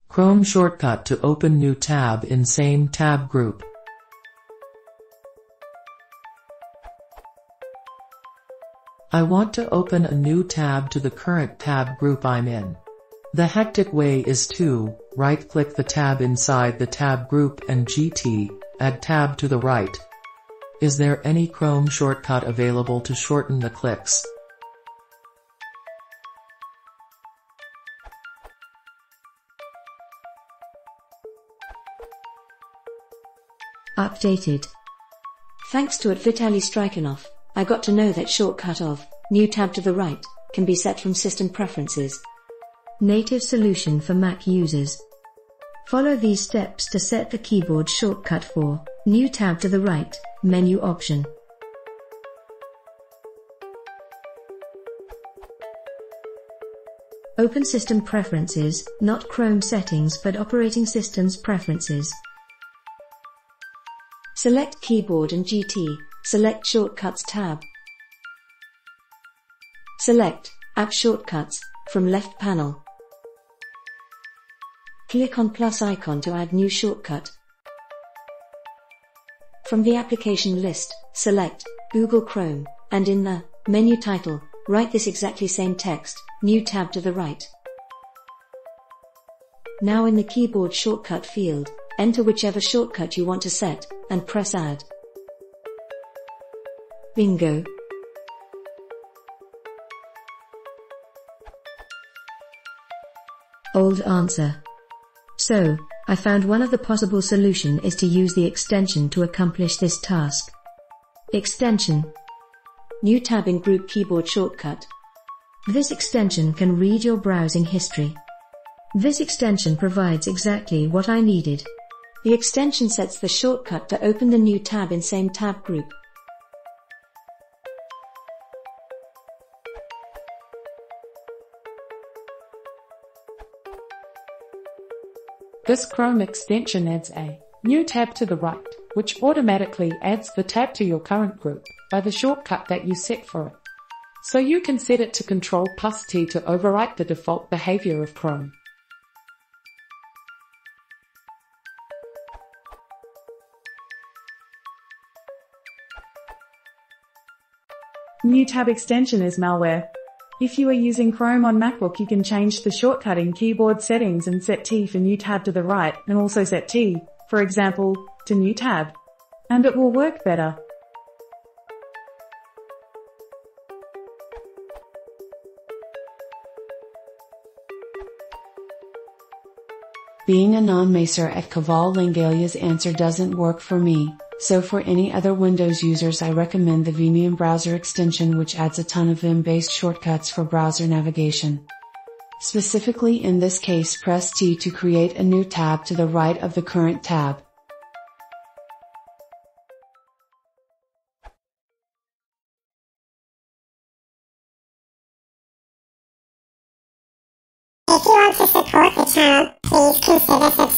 Chrome shortcut to open new tab in same tab group. I want to open a new tab to the current tab group I'm in. The hectic way is to right-click the tab inside the tab group and add tab to the right. Is there any Chrome shortcut available to shorten the clicks? Updated. Thanks to Vitaly Strikanov, I got to know that shortcut of new tab to the right can be set from system preferences. Native solution for Mac users. Follow these steps to set the keyboard shortcut for new tab to the right menu option. Open System Preferences, not Chrome settings but operating system's preferences. Select Keyboard and select Shortcuts tab. Select App Shortcuts from left panel. Click on plus icon to add new shortcut. From the application list, select Google Chrome, and in the menu title, write this exactly same text, new tab to the right. Now in the keyboard shortcut field, enter whichever shortcut you want to set, and press add. Bingo! Old answer. So, I found one of the possible solution is to use the extension to accomplish this task. Extension. New tab in group keyboard shortcut. This extension can read your browsing history. This extension provides exactly what I needed. The extension sets the shortcut to open the new tab in same tab group. This Chrome extension adds a new tab to the right, which automatically adds the tab to your current group by the shortcut that you set for it. So you can set it to Ctrl+T to overwrite the default behavior of Chrome. New tab extension is malware. If you are using Chrome on MacBook, you can change the shortcut in keyboard settings and set T for new tab to the right and also set T, for example, to new tab. And it will work better. Being a non-macer at Kaval Lingalia's answer doesn't work for me, so for any other Windows users I recommend the Vimium browser extension, which adds a ton of Vim-based shortcuts for browser navigation. Specifically in this case, press T to create a new tab to the right of the current tab. If you want to support the channel, please consider subscribing.